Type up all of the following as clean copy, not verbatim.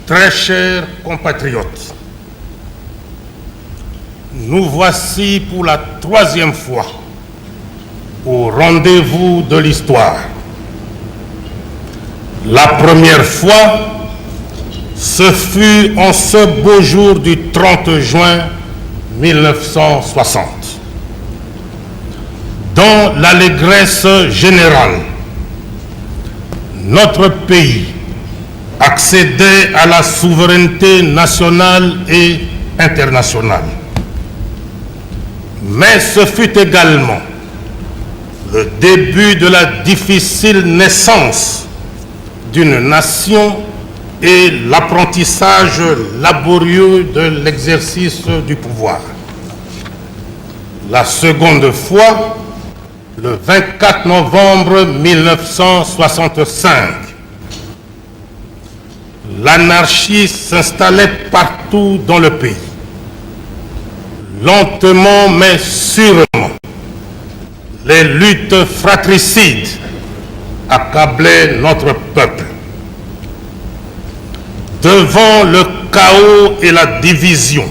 Très chers compatriotes, nous voici pour la troisième fois au rendez-vous de l'histoire. La première fois, ce fut en ce beau jour du 30 juin 1960. Dans l'allégresse générale, notre pays accédait à la souveraineté nationale et internationale. Mais ce fut également le début de la difficile naissance d'une nation et l'apprentissage laborieux de l'exercice du pouvoir. La seconde fois, le 24 novembre 1965, l'anarchie s'installait partout dans le pays. Lentement mais sûrement, les luttes fratricides accablaient notre peuple. Devant le chaos et la division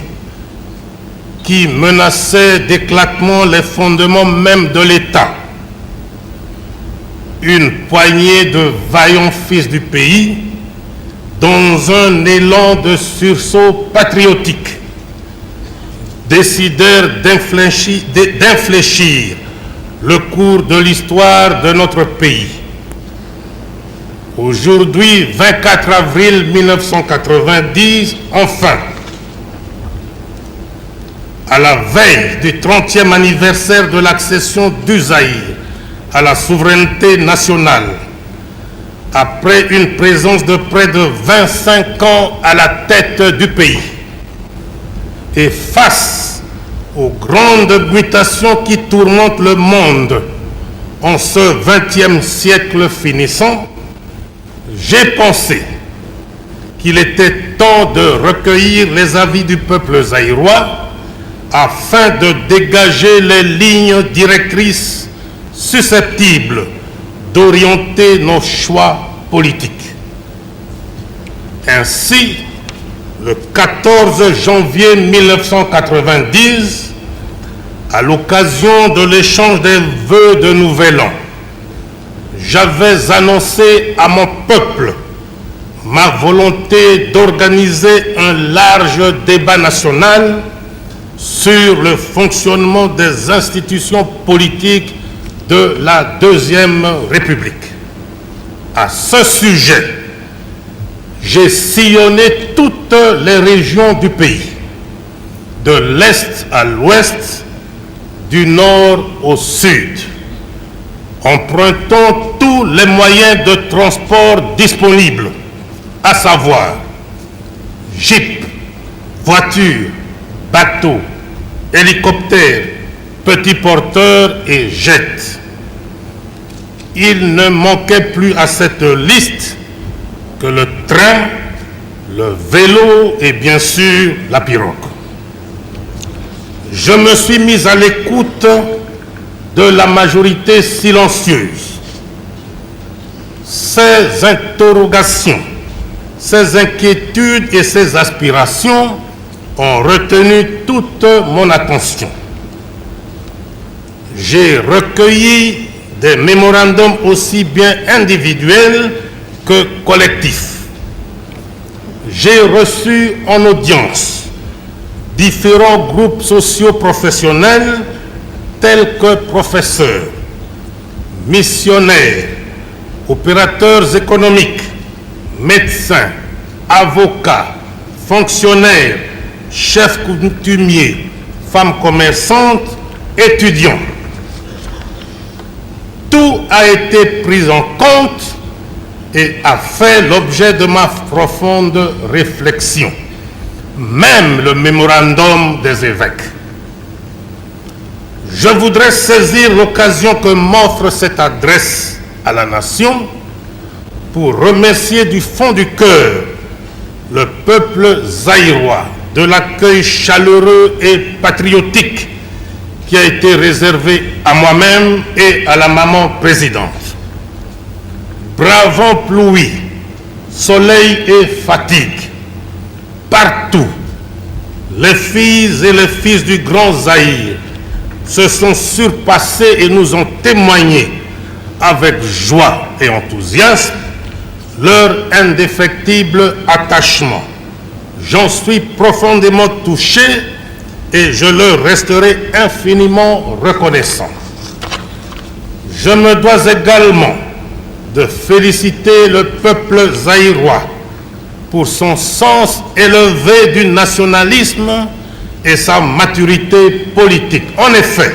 qui menaçaient d'éclatement les fondements même de l'État, une poignée de vaillants fils du pays, dans un élan de sursaut patriotique, décidèrent d'infléchir le cours de l'histoire de notre pays. Aujourd'hui, 24 avril 1990, enfin, à la veille du 30e anniversaire de l'accession du Zaïre à la souveraineté nationale, après une présence de près de 25 ans à la tête du pays, et face aux grandes mutations qui tourmentent le monde en ce 20e siècle finissant, j'ai pensé qu'il était temps de recueillir les avis du peuple zaïrois afin de dégager les lignes directrices susceptibles d'orienter nos choix politiques. Ainsi, le 14 janvier 1990, à l'occasion de l'échange des vœux de Nouvel An, j'avais annoncé à mon peuple ma volonté d'organiser un large débat national sur le fonctionnement des institutions politiques de la Deuxième République. À ce sujet, j'ai sillonné toutes les régions du pays, de l'Est à l'Ouest, du Nord au Sud, empruntant tous les moyens de transport disponibles, à savoir jeep, voitures, bateaux, hélicoptères, petits porteurs et jets. Il ne manquait plus à cette liste que le train, le vélo et bien sûr la pirogue. Je me suis mis à l'écoute de la majorité silencieuse. Ces interrogations, ces inquiétudes et ces aspirations ont retenu toute mon attention. J'ai recueilli des mémorandums aussi bien individuels que collectifs. J'ai reçu en audience différents groupes socio-professionnels tels que professeurs, missionnaires, opérateurs économiques, médecins, avocats, fonctionnaires, chefs coutumiers, femmes commerçantes, étudiants. Tout a été pris en compte et a fait l'objet de ma profonde réflexion, même le mémorandum des évêques. Je voudrais saisir l'occasion que m'offre cette adresse à la nation pour remercier du fond du cœur le peuple zaïrois de l'accueil chaleureux et patriotique qui a été réservé à moi-même et à la maman présidente. Bravant pluie, soleil et fatigue, les filles et les fils du grand Zaïre se sont surpassés et nous ont témoigné avec joie et enthousiasme leur indéfectible attachement. J'en suis profondément touché et je leur resterai infiniment reconnaissant. Je me dois également de féliciter le peuple zaïrois pour son sens élevé du nationalisme et sa maturité politique. En effet,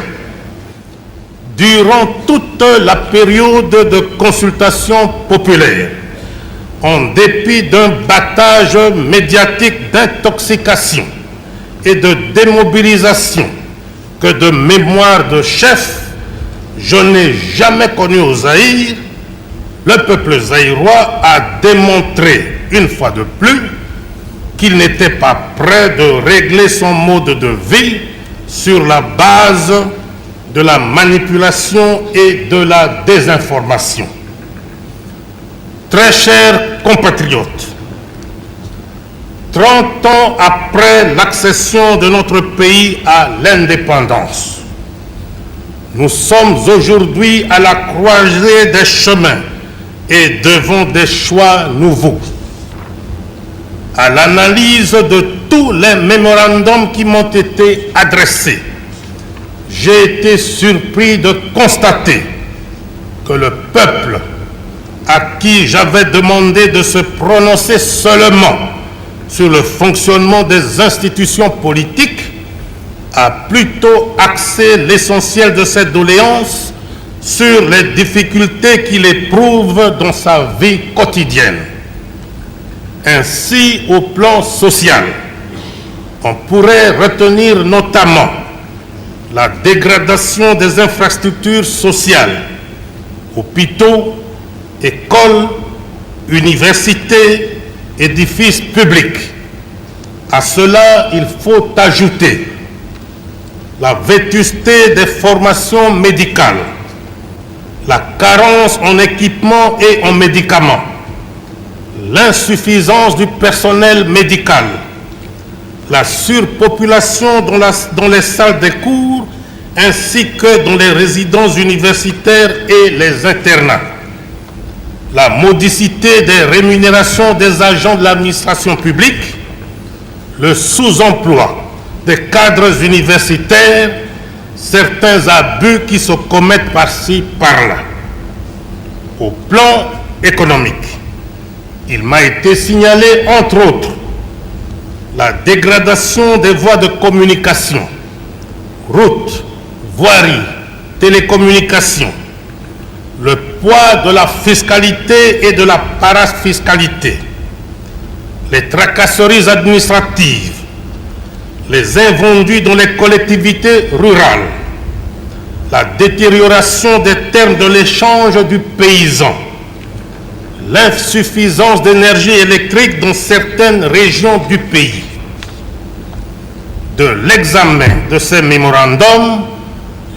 durant toute la période de consultation populaire, en dépit d'un battage médiatique d'intoxication et de démobilisation que de mémoire de chef, je n'ai jamais connu au Zaïre, le peuple zaïrois a démontré une fois de plus qu'il n'était pas prêt de régler son mode de vie sur la base de la manipulation et de la désinformation. Très chers compatriotes, 30 ans après l'accession de notre pays à l'indépendance, nous sommes aujourd'hui à la croisée des chemins et devant des choix nouveaux. À l'analyse de tous les mémorandums qui m'ont été adressés, j'ai été surpris de constater que le peuple à qui j'avais demandé de se prononcer seulement sur le fonctionnement des institutions politiques a plutôt axé l'essentiel de cette doléance sur les difficultés qu'il éprouve dans sa vie quotidienne. Ainsi, au plan social, on pourrait retenir notamment la dégradation des infrastructures sociales, hôpitaux, écoles, universités, édifices publics. À cela, il faut ajouter la vétusté des formations médicales, la carence en équipements et en médicaments, l'insuffisance du personnel médical, la surpopulation dans les salles de cours ainsi que dans les résidences universitaires et les internats, la modicité des rémunérations des agents de l'administration publique, le sous-emploi des cadres universitaires, certains abus qui se commettent par-ci, par-là. Au plan économique, il m'a été signalé, entre autres, la dégradation des voies de communication, routes, voiries, télécommunications, le poids de la fiscalité et de la parafiscalité, les tracasseries administratives, les invendus dans les collectivités rurales, la détérioration des termes de l'échange du paysan, l'insuffisance d'énergie électrique dans certaines régions du pays. De l'examen de ces mémorandums,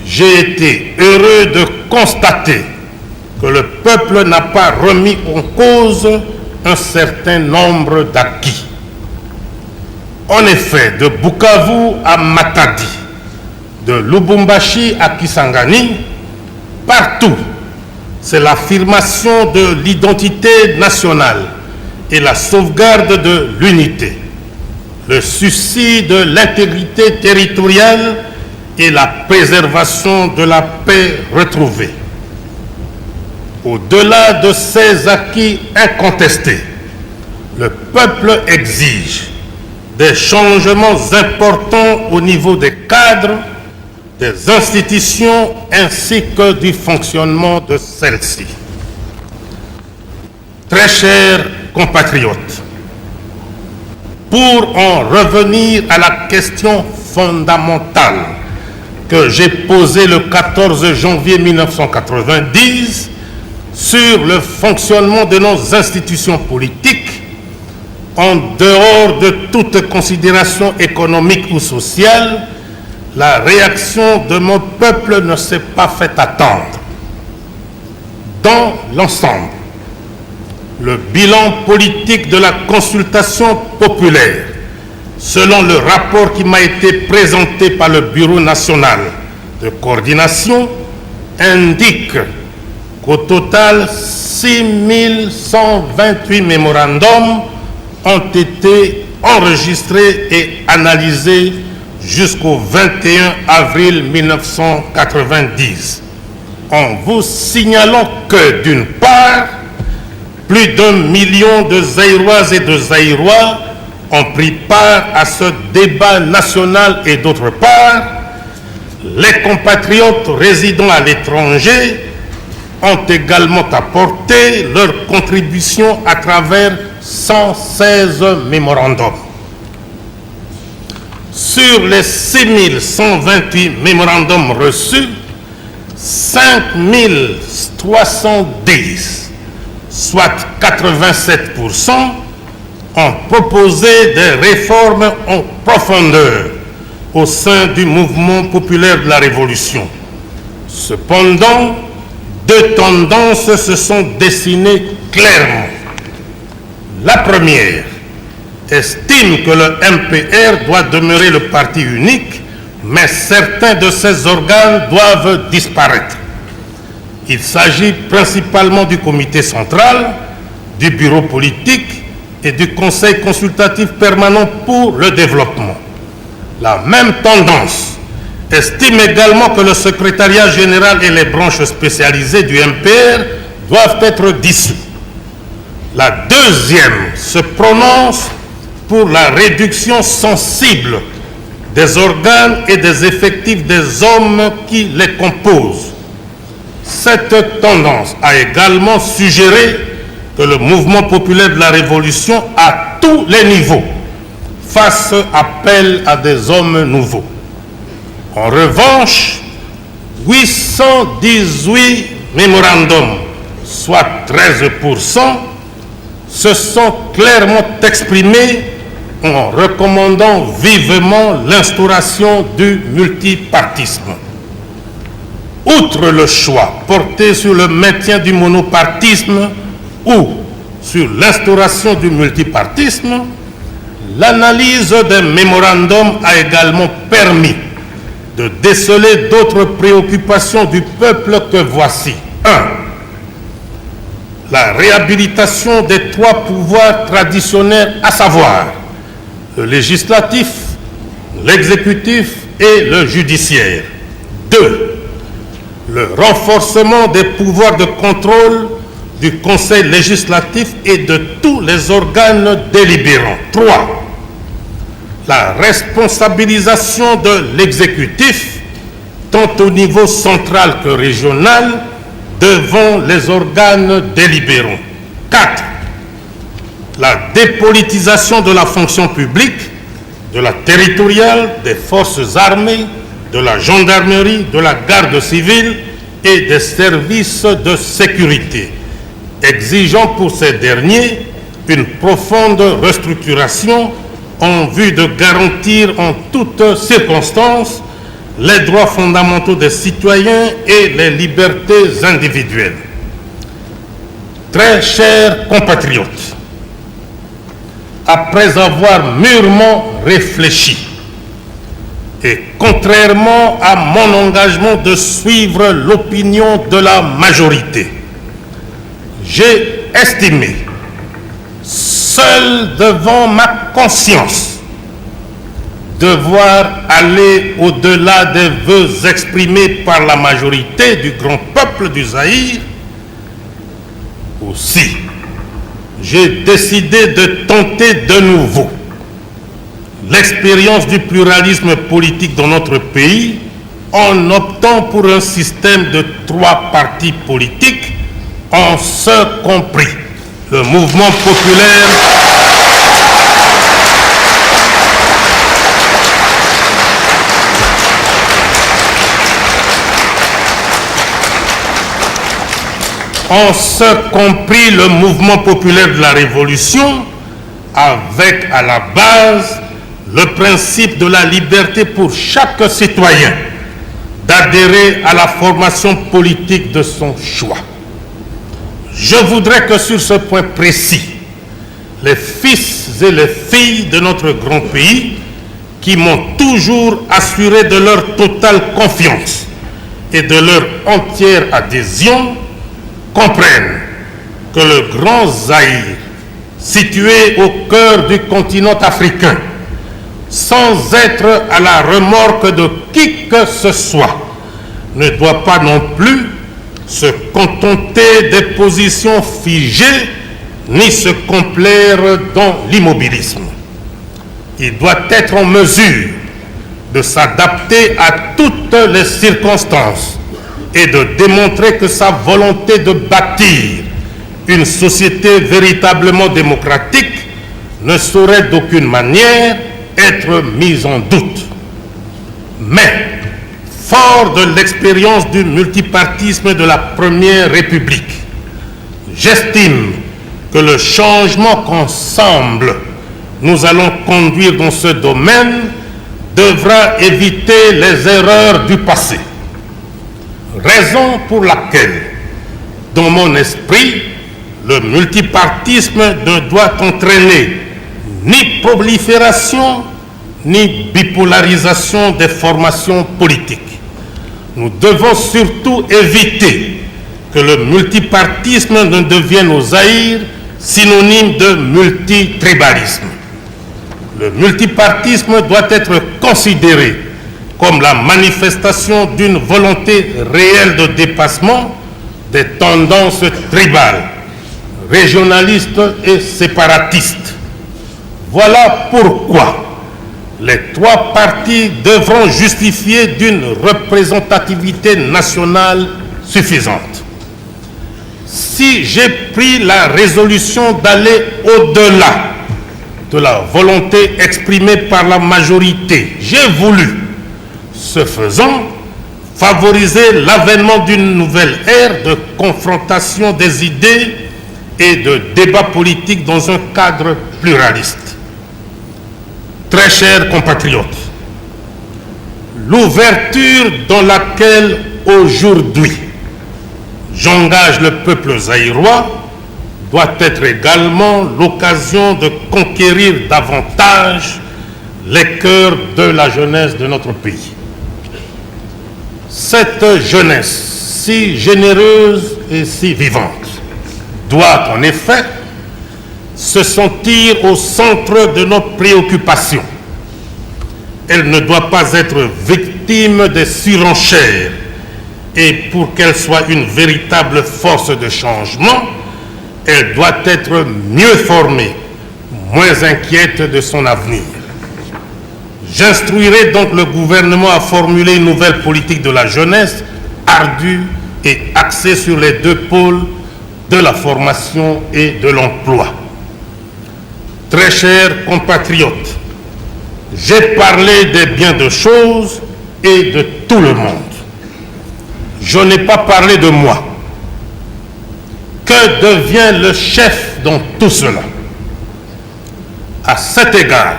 j'ai été heureux de constater que le peuple n'a pas remis en cause un certain nombre d'acquis. En effet, de Bukavu à Matadi, de Lubumbashi à Kisangani, partout, c'est l'affirmation de l'identité nationale et la sauvegarde de l'unité, le souci de l'intégrité territoriale et la préservation de la paix retrouvée. Au-delà de ces acquis incontestés, le peuple exige des changements importants au niveau des cadres, des institutions ainsi que du fonctionnement de celles-ci. Très chers compatriotes, pour en revenir à la question fondamentale que j'ai posée le 14 janvier 1990 sur le fonctionnement de nos institutions politiques, en dehors de toute considération économique ou sociale, la réaction de mon peuple ne s'est pas fait attendre. Dans l'ensemble, le bilan politique de la consultation populaire selon le rapport qui m'a été présenté par le Bureau national de coordination, indique qu'au total, 6128 mémorandums ont été enregistrés et analysés jusqu'au 21 avril 1990. En vous signalant que, d'une part, plus d'1 million de Zaïroises et de Zaïrois ont pris part à ce débat national et d'autre part, les compatriotes résidant à l'étranger ont également apporté leur contribution à travers 116 mémorandums. Sur les 6128 mémorandums reçus, 5310, soit 87%, ont proposé des réformes en profondeur au sein du mouvement populaire de la Révolution. Cependant, deux tendances se sont dessinées clairement. La première estime que le MPR doit demeurer le parti unique, mais certains de ses organes doivent disparaître. Il s'agit principalement du comité central, du bureau politique et du conseil consultatif permanent pour le développement. La même tendance estime également que le secrétariat général et les branches spécialisées du MPR doivent être dissous. La deuxième se prononce pour la réduction sensible des organes et des effectifs des hommes qui les composent. Cette tendance a également suggéré que le mouvement populaire de la Révolution, à tous les niveaux, fasse appel à des hommes nouveaux. En revanche, 818 mémorandums, soit 13%, se sont clairement exprimés en recommandant vivement l'instauration du multipartisme. Outre le choix porté sur le maintien du monopartisme ou sur l'instauration du multipartisme, l'analyse des mémorandums a également permis de déceler d'autres préoccupations du peuple que voici. 1. La réhabilitation des trois pouvoirs traditionnels, à savoir le législatif, l'exécutif et le judiciaire. 2. Le renforcement des pouvoirs de contrôle du Conseil législatif et de tous les organes délibérants. 3. La responsabilisation de l'exécutif, tant au niveau central que régional, devant les organes délibérants. 4. La dépolitisation de la fonction publique, de la territoriale, des forces armées, de la gendarmerie, de la garde civile et des services de sécurité, exigeant pour ces derniers une profonde restructuration en vue de garantir en toutes circonstances les droits fondamentaux des citoyens et les libertés individuelles. Très chers compatriotes, après avoir mûrement réfléchi et contrairement à mon engagement de suivre l'opinion de la majorité, j'ai estimé, seul devant ma conscience, devoir aller au-delà des vœux exprimés par la majorité du grand peuple du Zaïre. Aussi, j'ai décidé de tenter de nouveau l'expérience du pluralisme politique dans notre pays en optant pour un système de 3 partis politiques, en ce compris le mouvement populaire le mouvement populaire de la Révolution, avec à la base le principe de la liberté pour chaque citoyen d'adhérer à la formation politique de son choix. Je voudrais que sur ce point précis, les fils et les filles de notre grand pays qui m'ont toujours assuré de leur totale confiance et de leur entière adhésion comprennent que le Grand Zaïre, situé au cœur du continent africain, sans être à la remorque de qui que ce soit, ne doit pas non plus se contenter des positions figées ni se complaire dans l'immobilisme. Il doit être en mesure de s'adapter à toutes les circonstances et de démontrer que sa volonté de bâtir une société véritablement démocratique ne saurait d'aucune manière être mise en doute. Mais, fort de l'expérience du multipartisme de la Première République, j'estime que le changement qu'ensemble nous allons conduire dans ce domaine devra éviter les erreurs du passé. Raison pour laquelle, dans mon esprit, le multipartisme ne doit entraîner ni prolifération ni bipolarisation des formations politiques. Nous devons surtout éviter que le multipartisme ne devienne au Zaïre synonyme de multitribalisme. Le multipartisme doit être considéré comme la manifestation d'une volonté réelle de dépassement des tendances tribales, régionalistes et séparatistes. Voilà pourquoi les trois partis devront justifier d'une représentativité nationale suffisante. Si j'ai pris la résolution d'aller au-delà de la volonté exprimée par la majorité, j'ai voulu, ce faisant, favoriser l'avènement d'une nouvelle ère de confrontation des idées et de débat politique dans un cadre pluraliste. Très chers compatriotes, l'ouverture dans laquelle aujourd'hui j'engage le peuple zaïrois doit être également l'occasion de conquérir davantage les cœurs de la jeunesse de notre pays. Cette jeunesse si généreuse et si vivante doit en effet se sentir au centre de nos préoccupations. Elle ne doit pas être victime des surenchères et pour qu'elle soit une véritable force de changement, elle doit être mieux formée, moins inquiète de son avenir. J'instruirai donc le gouvernement à formuler une nouvelle politique de la jeunesse ardue et axée sur les deux pôles de la formation et de l'emploi. Très chers compatriotes, j'ai parlé des biens de choses et de tout le monde. Je n'ai pas parlé de moi. Que devient le chef dans tout cela? À cet égard,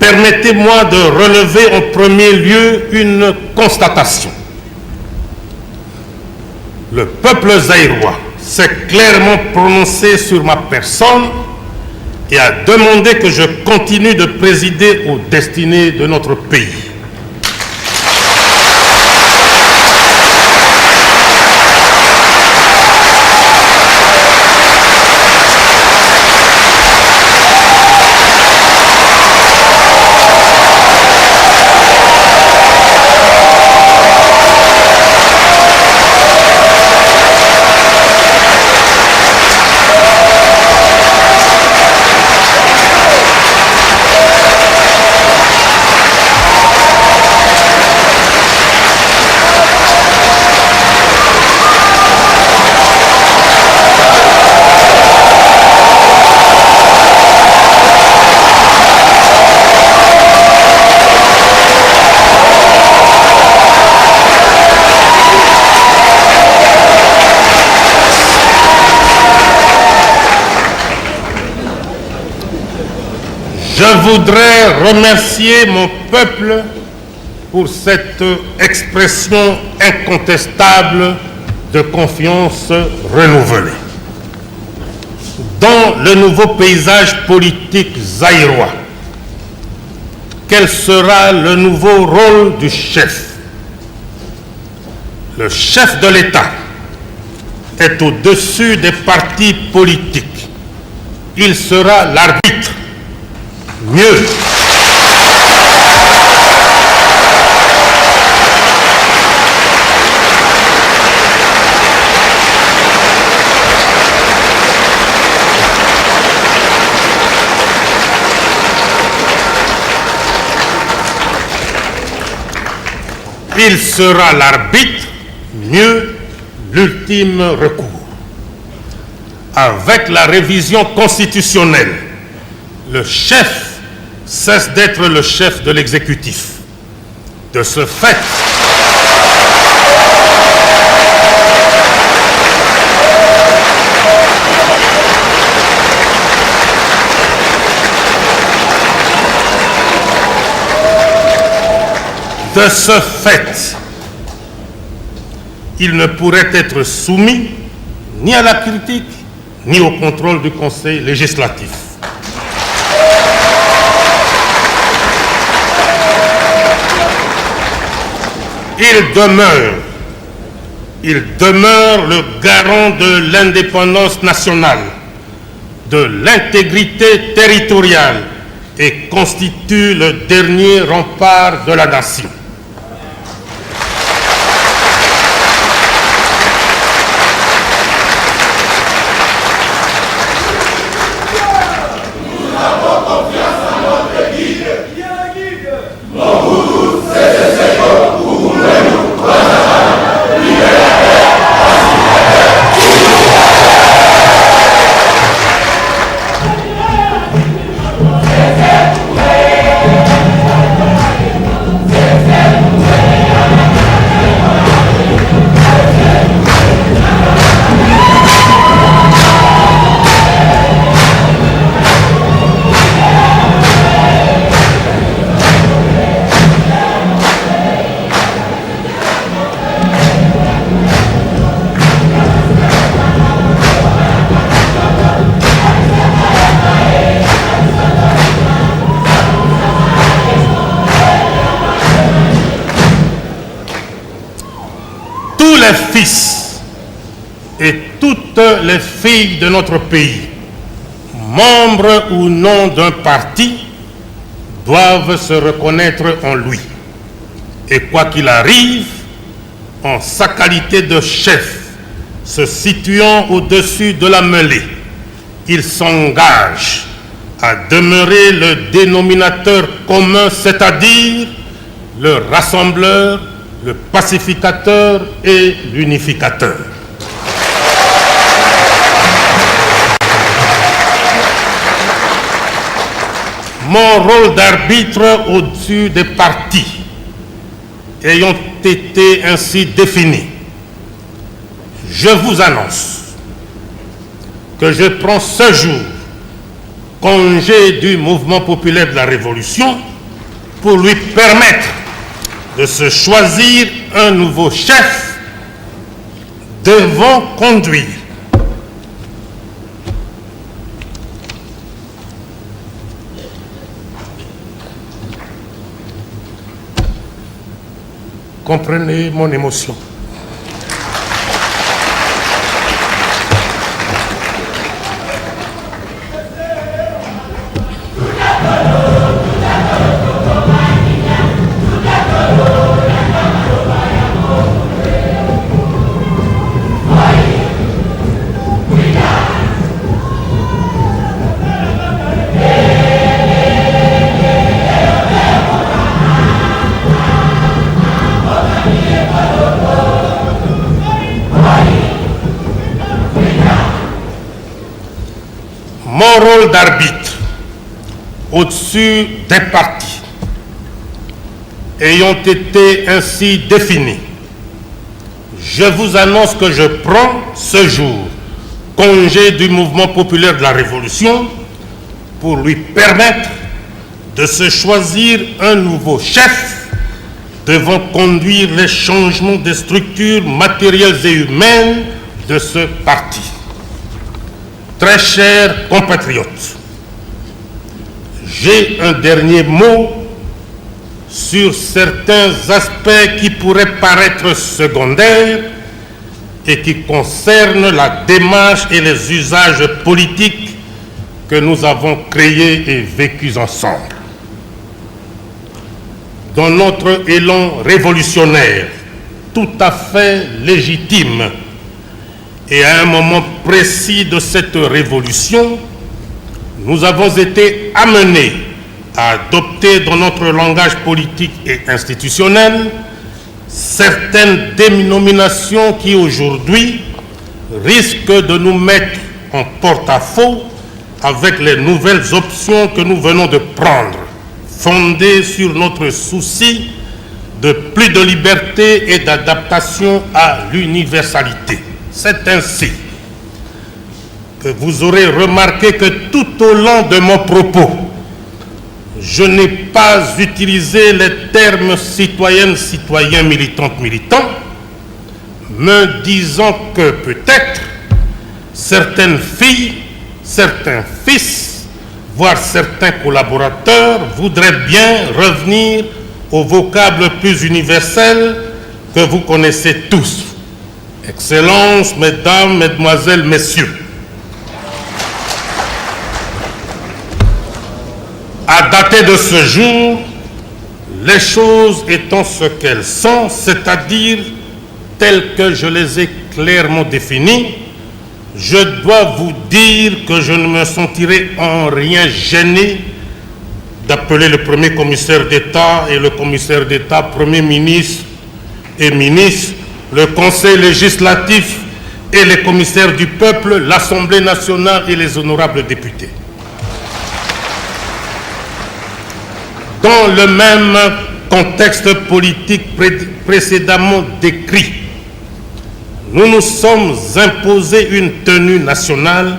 permettez-moi de relever en premier lieu une constatation. Le peuple zaïrois s'est clairement prononcé sur ma personne et a demandé que je continue de présider aux destinées de notre pays. Je voudrais remercier mon peuple pour cette expression incontestable de confiance renouvelée. dans le nouveau paysage politique zaïrois. Quel sera le nouveau rôle du chef? Le chef de l'État est au-dessus des partis politiques. Il sera l'arbitre. Mieux, il sera l'arbitre, mieux, l'ultime recours. Avec la révision constitutionnelle, le chef cesse d'être le chef de l'exécutif. De ce fait, il ne pourrait être soumis ni à la critique, ni au contrôle du Conseil législatif. Il demeure le garant de l'indépendance nationale, de l'intégrité territoriale et constitue le dernier rempart de la nation. Les fils et toutes les filles de notre pays, membres ou non d'un parti, doivent se reconnaître en lui. Et quoi qu'il arrive, en sa qualité de chef, se situant au-dessus de la mêlée, il s'engage à demeurer le dénominateur commun, c'est-à-dire le rassembleur, le pacificateur et l'unificateur. Mon rôle d'arbitre au-dessus des partis ayant été ainsi défini, je vous annonce que je prends ce jour congé du mouvement populaire de la Révolution pour lui permettre de se choisir un nouveau chef devant conduire. Comprenez mon émotion. Mon rôle d'arbitre au-dessus des partis ayant été ainsi défini, je vous annonce que je prends ce jour congé du mouvement populaire de la Révolution pour lui permettre de se choisir un nouveau chef devant conduire les changements des structures matérielles et humaines de ce parti. Très chers compatriotes, j'ai un dernier mot sur certains aspects qui pourraient paraître secondaires et qui concernent la démarche et les usages politiques que nous avons créés et vécus ensemble. Dans notre élan révolutionnaire, tout à fait légitime, et à un moment précis de cette révolution, nous avons été amenés à adopter dans notre langage politique et institutionnel certaines dénominations qui aujourd'hui risquent de nous mettre en porte-à-faux avec les nouvelles options que nous venons de prendre, fondées sur notre souci de plus de liberté et d'adaptation à l'universalité. C'est ainsi que vous aurez remarqué que tout au long de mon propos, je n'ai pas utilisé les termes citoyennes, citoyens, militantes, militants, me disant que peut-être certaines filles, certains fils, voire certains collaborateurs voudraient bien revenir au vocable plus universel que vous connaissez tous. Excellences, mesdames, mesdemoiselles, messieurs. À dater de ce jour, les choses étant ce qu'elles sont, c'est-à-dire telles que je les ai clairement définies, je dois vous dire que je ne me sentirai en rien gêné d'appeler le premier commissaire d'État et le commissaire d'État, premier ministre et ministre, le Conseil législatif et les commissaires du peuple, l'Assemblée nationale et les honorables députés. Dans le même contexte politique précédemment décrit, nous nous sommes imposés une tenue nationale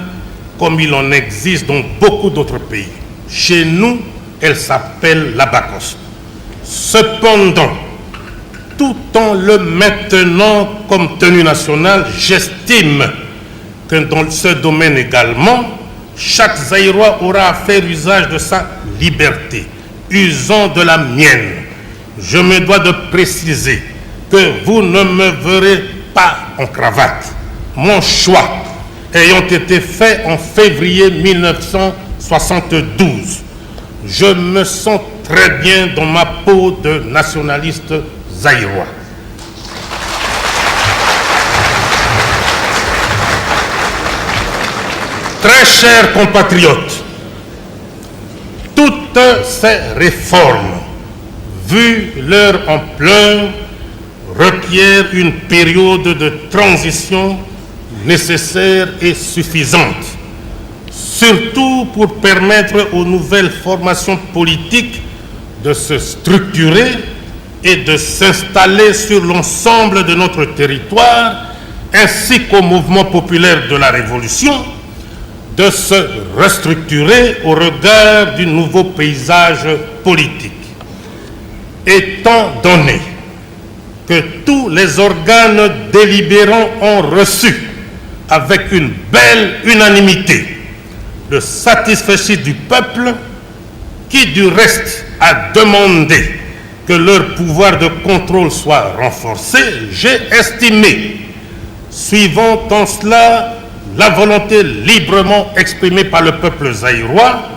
comme il en existe dans beaucoup d'autres pays. Chez nous, elle s'appelle l'abacos. Cependant, tout en le maintenant comme tenue nationale, j'estime que dans ce domaine également, chaque Zaïrois aura à faire usage de sa liberté. Usant de la mienne, je me dois de préciser que vous ne me verrez pas en cravate. Mon choix ayant été fait en février 1972, je me sens très bien dans ma peau de nationaliste zaïrois. Très chers compatriotes, toutes ces réformes, vu leur ampleur, requièrent une période de transition nécessaire et suffisante, surtout pour permettre aux nouvelles formations politiques de se structurer et de s'installer sur l'ensemble de notre territoire, ainsi qu'au mouvement populaire de la Révolution, de se restructurer au regard du nouveau paysage politique. Étant donné que tous les organes délibérants ont reçu avec une belle unanimité le satisfecit du peuple, qui du reste a demandé que leur pouvoir de contrôle soit renforcé, j'ai estimé, suivant en cela la volonté librement exprimée par le peuple zaïrois,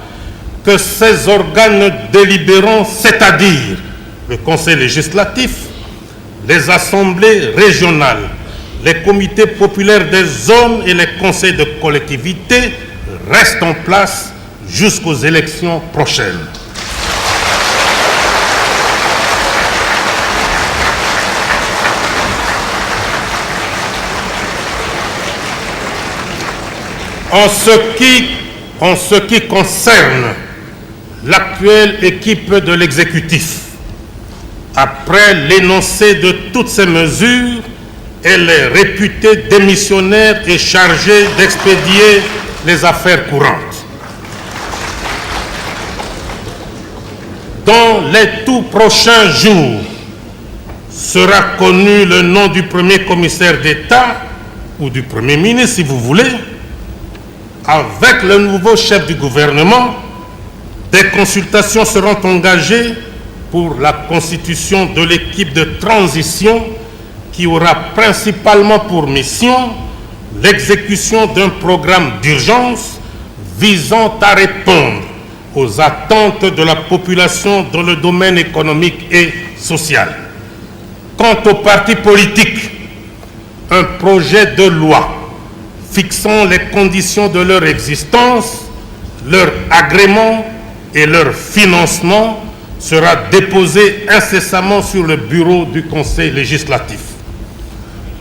que ces organes délibérants, c'est-à-dire le Conseil législatif, les assemblées régionales, les comités populaires des zones et les conseils de collectivité restent en place jusqu'aux élections prochaines. En ce qui concerne l'actuelle équipe de l'exécutif, après l'énoncé de toutes ces mesures, elle est réputée démissionnaire et chargée d'expédier les affaires courantes. Dans les tout prochains jours, sera connu le nom du premier commissaire d'État ou du premier ministre, si vous voulez, avec le nouveau chef du gouvernement, des consultations seront engagées pour la constitution de l'équipe de transition qui aura principalement pour mission l'exécution d'un programme d'urgence visant à répondre aux attentes de la population dans le domaine économique et social. Quant aux partis politiques, un projet de loi fixant les conditions de leur existence, leur agrément et leur financement sera déposé incessamment sur le bureau du Conseil législatif.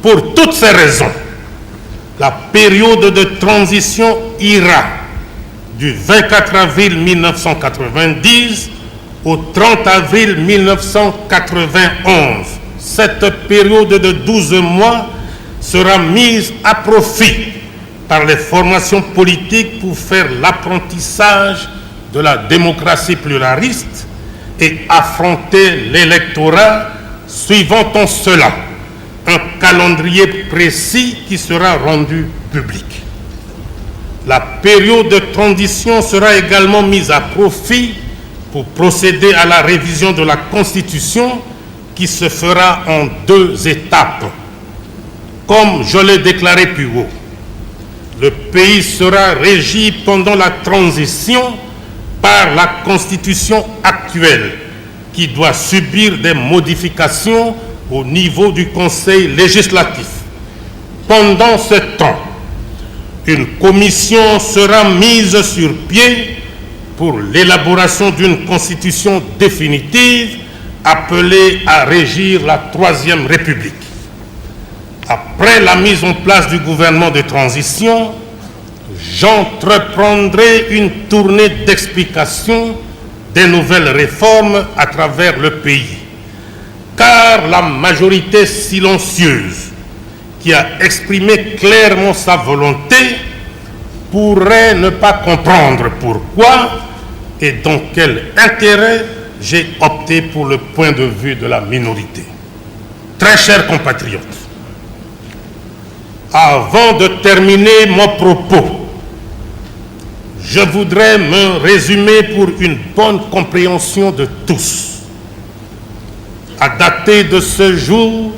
Pour toutes ces raisons, la période de transition ira du 24 avril 1990 au 30 avril 1991. Cette période de 12 mois sera mise à profit par les formations politiques pour faire l'apprentissage de la démocratie pluraliste et affronter l'électorat, suivant en cela un calendrier précis qui sera rendu public. La période de transition sera également mise à profit pour procéder à la révision de la Constitution qui se fera en 2 étapes. Comme je l'ai déclaré plus haut, le pays sera régi pendant la transition par la Constitution actuelle qui doit subir des modifications au niveau du Conseil législatif. Pendant ce temps, une commission sera mise sur pied pour l'élaboration d'une constitution définitive appelée à régir la 3e République. Après la mise en place du gouvernement de transition, j'entreprendrai une tournée d'explication des nouvelles réformes à travers le pays. Car la majorité silencieuse qui a exprimé clairement sa volonté pourrait ne pas comprendre pourquoi et dans quel intérêt j'ai opté pour le point de vue de la minorité. Très chers compatriotes, avant de terminer mon propos, je voudrais me résumer pour une bonne compréhension de tous. À dater de ce jour,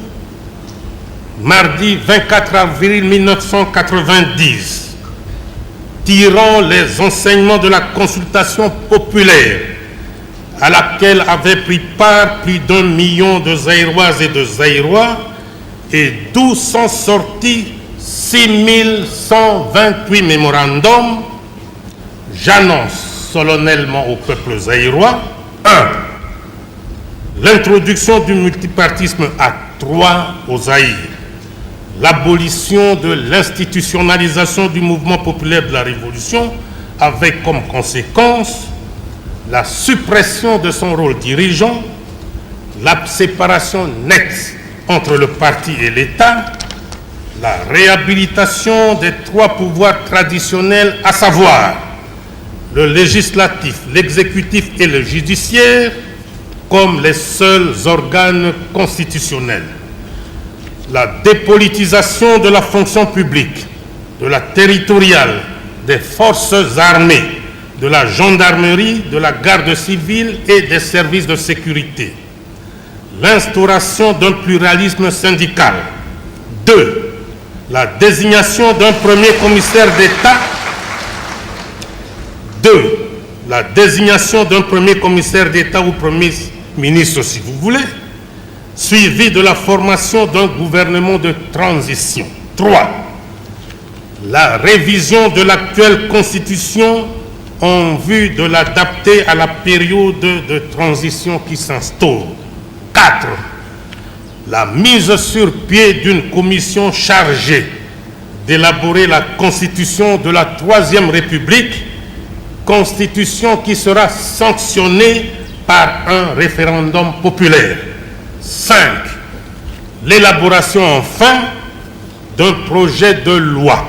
mardi 24 avril 1990, tirant les enseignements de la consultation populaire à laquelle avaient pris part plus d'1 million de Zaïroises et de Zaïrois et d'où sont sortis 6128 mémorandums, j'annonce solennellement au peuple zaïrois 1. L'introduction du multipartisme à 3 au Zaïre, l'abolition de l'institutionnalisation du mouvement populaire de la Révolution avec comme conséquence la suppression de son rôle dirigeant, la séparation nette entre le parti et l'État, la réhabilitation des 3 pouvoirs traditionnels, à savoir le législatif, l'exécutif et le judiciaire, comme les seuls organes constitutionnels. La dépolitisation de la fonction publique, de la territoriale, des forces armées, de la gendarmerie, de la garde civile et des services de sécurité. L'instauration d'un pluralisme syndical. 2. La désignation d'un premier commissaire d'État. 2. La désignation d'un premier commissaire d'État ou premier ministre, si vous voulez, suivi de la formation d'un gouvernement de transition. 3. La révision de l'actuelle Constitution en vue de l'adapter à la période de transition qui s'instaure. 4. La mise sur pied d'une commission chargée d'élaborer la Constitution de la 3e République, Constitution qui sera sanctionnée par un référendum populaire. 5. L'élaboration enfin d'un projet de loi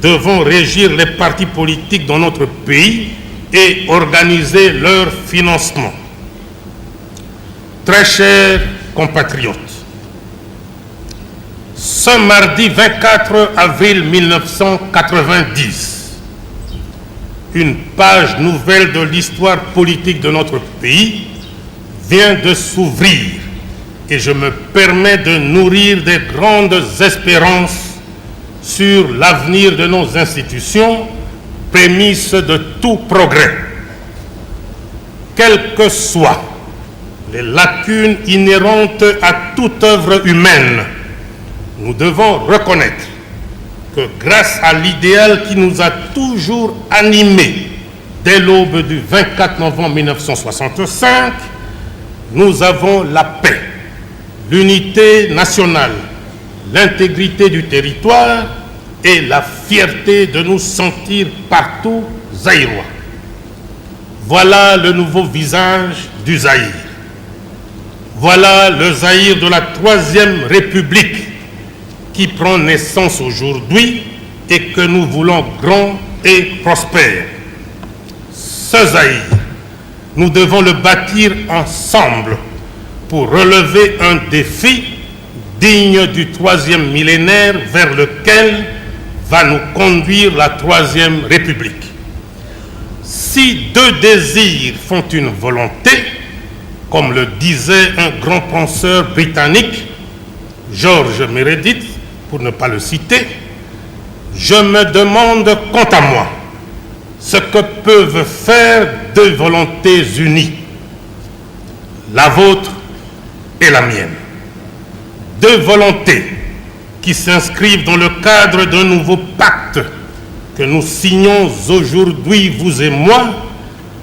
devant régir les partis politiques dans notre pays et organiser leur financement. Très chers compatriotes, ce mardi 24 avril 1990, une page nouvelle de l'histoire politique de notre pays vient de s'ouvrir et je me permets de nourrir des grandes espérances sur l'avenir de nos institutions, prémisse de tout progrès. Quelles que soient les lacunes inhérentes à toute œuvre humaine, nous devons reconnaître que grâce à l'idéal qui nous a toujours animés dès l'aube du 24 novembre 1965, nous avons la paix, l'unité nationale, l'intégrité du territoire et la fierté de nous sentir partout zaïrois. Voilà le nouveau visage du Zaïre. Voilà le Zaïre de la Troisième République qui prend naissance aujourd'hui et que nous voulons grand et prospère. Ce Zaïre, nous devons le bâtir ensemble pour relever un défi digne du troisième millénaire vers lequel va nous conduire la Troisième République. Si deux désirs font une volonté, comme le disait un grand penseur britannique, George Meredith, pour ne pas le citer, je me demande quant à moi ce que peuvent faire deux volontés unies, la vôtre et la mienne. Deux volontés qui s'inscrivent dans le cadre d'un nouveau pacte que nous signons aujourd'hui, vous et moi,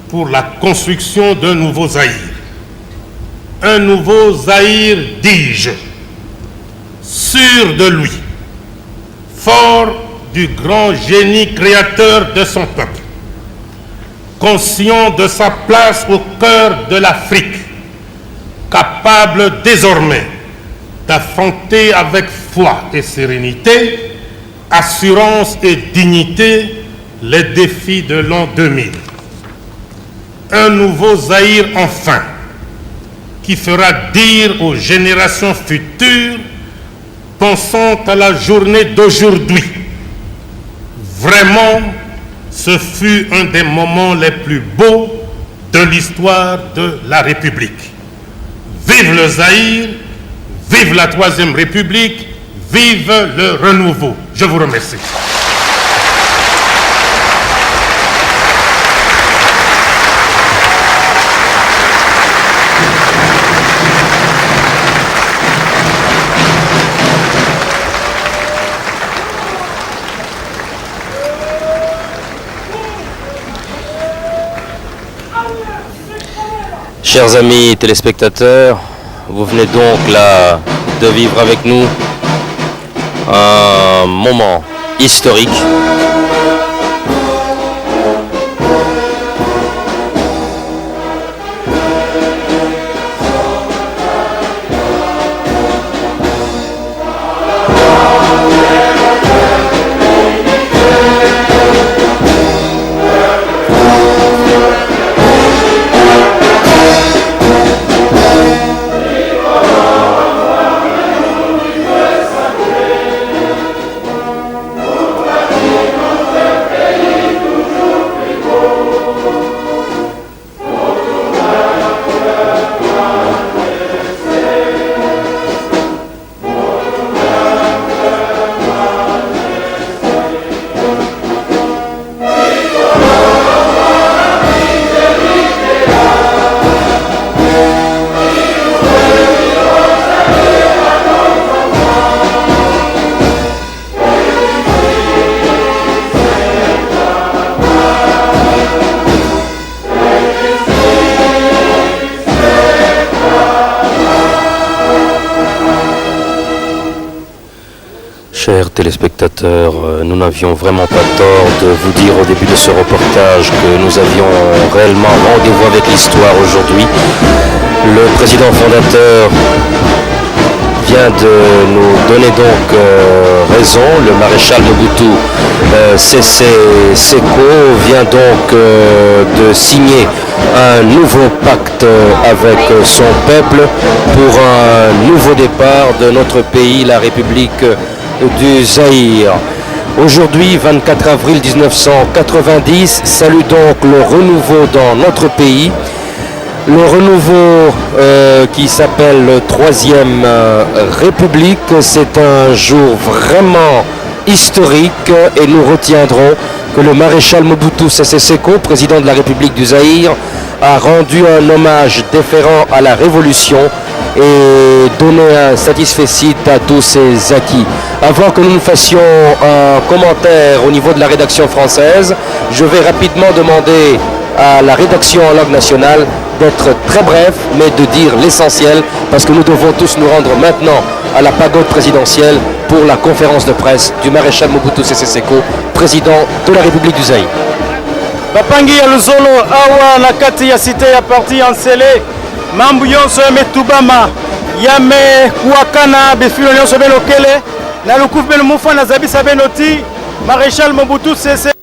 pour la construction d'un nouveau Zaïre. Un nouveau Zaïre, dis-je, sûr de lui, fort du grand génie créateur de son peuple, conscient de sa place au cœur de l'Afrique, capable désormais d'affronter avec foi et sérénité, assurance et dignité les défis de l'an 2000. Un nouveau Zaïre enfin, qui fera dire aux générations futures, pensant à la journée d'aujourd'hui, vraiment, ce fut un des moments les plus beaux de l'histoire de la République. Vive le Zaïre, vive la Troisième République, vive le renouveau. Je vous remercie. Chers amis téléspectateurs, vous venez donc là de vivre avec nous un moment historique. Chers téléspectateurs, nous n'avions vraiment pas tort de vous dire au début de ce reportage que nous avions réellement rendez-vous avec l'histoire aujourd'hui. Le président fondateur vient de nous donner donc raison. Le maréchal Mobutu Sese Seko vient donc de signer un nouveau pacte avec son peuple pour un nouveau départ de notre pays, la République du Zaïre. Aujourd'hui, 24 avril 1990, salue donc le renouveau dans notre pays. Le renouveau qui s'appelle le 3e République, c'est un jour vraiment historique et nous retiendrons que le maréchal Mobutu Sese Seko, président de la République du Zaïre, a rendu un hommage déférent à la révolution et donné un satisfecit à tous ses acquis. Avant que nous fassions un commentaire au niveau de la rédaction française, je vais rapidement demander à la rédaction en langue nationale d'être très bref, mais de dire l'essentiel, parce que nous devons tous nous rendre maintenant à la pagode présidentielle pour la conférence de presse du maréchal Mobutu Sese Seko, président de la République du Zaïre. Bapangi ya Luzolo awa na kati ya cité ya parti Ansele mambu yonso metubama yame kuakana befilo nyonso belokele na lukufu beno mufa na zabisa benoti maréchal Mobutu Sese